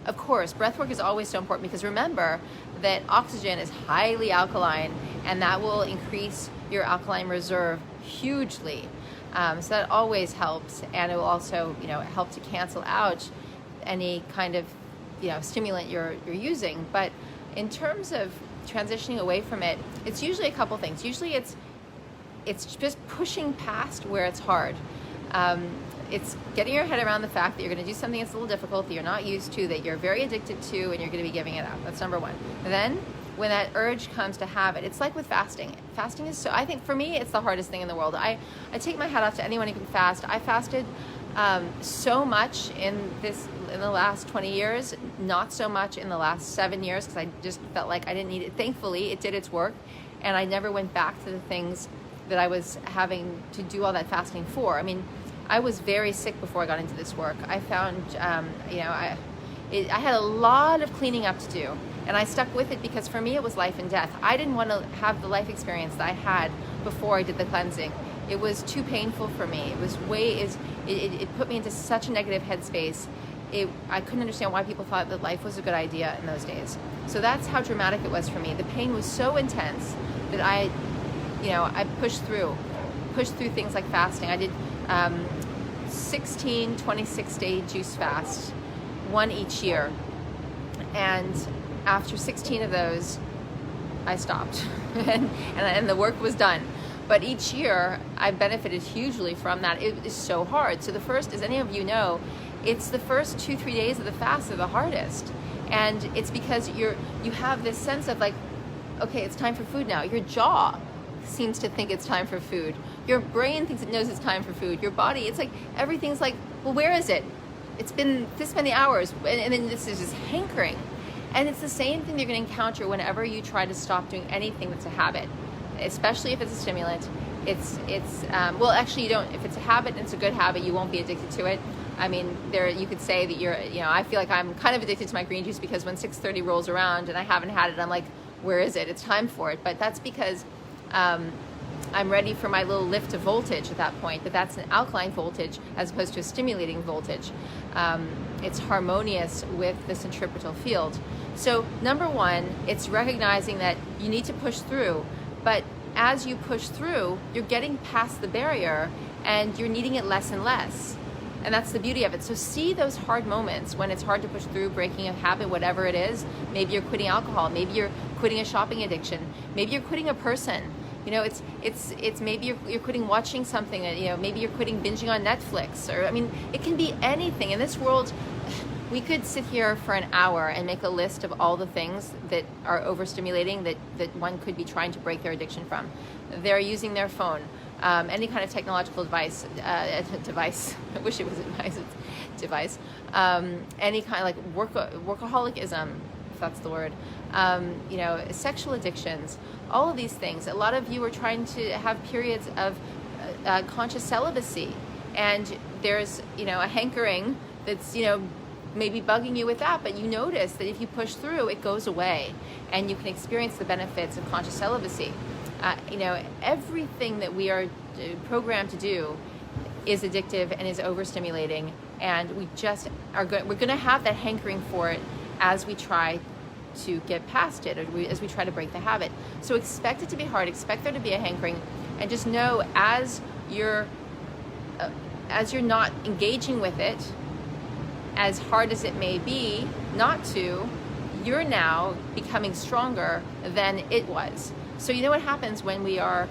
Of course, breath work is always so important, because remember that oxygen is highly alkaline, and that will increase your alkaline reserve hugely. So that always helps, and it will also, help to cancel out any kind of, stimulant you're using. But in terms of transitioning away from it, it's usually a couple things. Usually it's just pushing past where it's hard. It's getting your head around the fact that you're going to do something that's a little difficult, that you're not used to, that you're very addicted to, and you're going to be giving it up. That's number one. And then when that urge comes to have it, it's like with fasting. Fasting is I think for me, it's the hardest thing in the world. I take my hat off to anyone who can fast. I fasted so much in the last 20 years, not so much in the last 7 years, because I just felt like I didn't need it. Thankfully, it did its work, and I never went back to the things that I was having to do all that fasting for. I mean, I was very sick before I got into this work. I found, I had a lot of cleaning up to do, and I stuck with it because for me it was life and death. I didn't want to have the life experience that I had before I did the cleansing. It was too painful for me. It was it put me into such a negative headspace. I couldn't understand why people thought that life was a good idea in those days. So that's how dramatic it was for me. The pain was so intense that I pushed through things like fasting. I did 16 26-day juice fasts, one each year, and after 16 of those I stopped and the work was done. But each year I benefited hugely from that. It is so hard. So the first, as any of you know, it's the first 2-3 days of the fast that are the hardest, and it's because you have this sense of like, okay, it's time for food now. Your jaw seems to think it's time for food. Your brain thinks it knows it's time for food. Your body, it's like everything's like, well, where is it? It's been this many hours, and then this is just hankering. And it's the same thing you're going to encounter whenever you try to stop doing anything that's a habit, especially if it's a stimulant. Well, actually, you don't. If it's a habit and it's a good habit, you won't be addicted to it. I mean, you could say that I feel like I'm kind of addicted to my green juice, because when 6:30 rolls around and I haven't had it, I'm like, where is it? It's time for it. But that's because I'm ready for my little lift of voltage at that point, but that's an alkaline voltage as opposed to a stimulating voltage. It's harmonious with the centripetal field. So number one, it's recognizing that you need to push through, but as you push through, you're getting past the barrier and you're needing it less and less. And that's the beauty of it. So see those hard moments when it's hard to push through, breaking a habit, whatever it is. Maybe you're quitting alcohol, maybe you're quitting a shopping addiction, maybe you're quitting a person. It's maybe you're quitting watching something, maybe you're quitting binging on Netflix, or it can be anything. In this world, we could sit here for an hour and make a list of all the things that are overstimulating that one could be trying to break their addiction from. They're using their phone, any kind of technological device, I wish it was a device, any kind of like workaholicism, if that's the word, sexual addictions, all of these things. A lot of you are trying to have periods of conscious celibacy, and there's a hankering that's maybe bugging you with that, but you notice that if you push through, it goes away and you can experience the benefits of conscious celibacy. Everything that we are programmed to do is addictive and is overstimulating, and we just we're going to have that hankering for it as we try to get past it, or as we try to break the habit. So expect it to be hard, expect there to be a hankering, and just know as you're not engaging with it, as hard as it may be not to, you're now becoming stronger than it was. So you know what happens when we are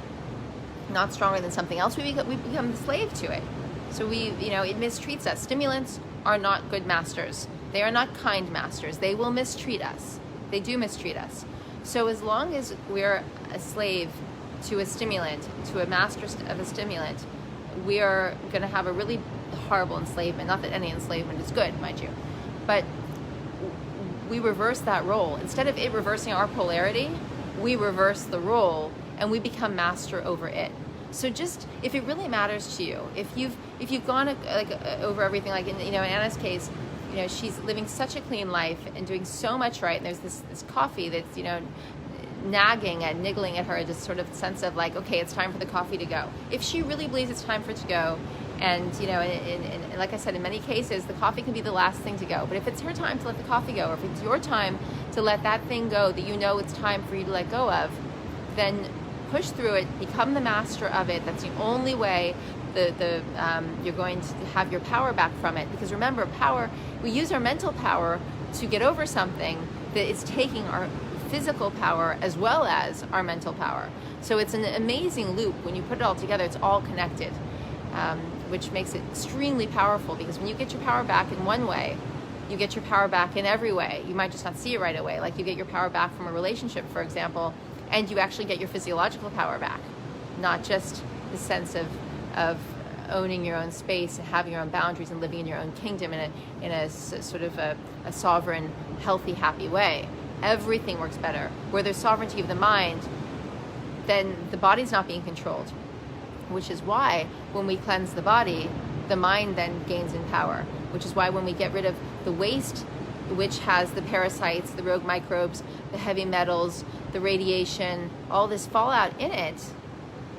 not stronger than something else? We become the slave to it. So it mistreats us. Stimulants are not good masters. They are not kind masters. They will mistreat us. They do mistreat us. So as long as we're a slave to a stimulant, to a master of a stimulant, we are going to have a really horrible enslavement. Not that any enslavement is good, mind you, but we reverse that role. Instead of it reversing our polarity, we reverse the role and we become master over it. So just, if it really matters to you, if you've gone over everything, like in Anna's case, she's living such a clean life and doing so much right, and there's this coffee that's nagging and niggling at her, just sort of sense of like, okay, it's time for the coffee to go. If she really believes it's time for it to go, And like I said, in many cases, the coffee can be the last thing to go. But if it's her time to let the coffee go, or if it's your time to let that thing go that you know it's time for you to let go of, then push through it, become the master of it. That's the only way you're going to have your power back from it. Because remember, power, we use our mental power to get over something that is taking our physical power as well as our mental power. So it's an amazing loop. When you put it all together, it's all connected, which makes it extremely powerful, because when you get your power back in one way, you get your power back in every way. You might just not see it right away. Like you get your power back from a relationship, for example, and you actually get your physiological power back, not just the sense of owning your own space and having your own boundaries and living in your own kingdom in a sort of a sovereign, healthy, happy way. Everything works better. Where there's sovereignty of the mind, then the body's not being controlled, which is why when we cleanse the body, the mind then gains in power, which is why when we get rid of the waste, which has the parasites, the rogue microbes, the heavy metals, the radiation, all this fallout in it,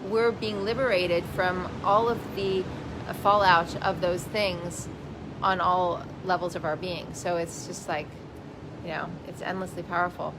we're being liberated from all of the fallout of those things on all levels of our being. So it's just like, it's endlessly powerful.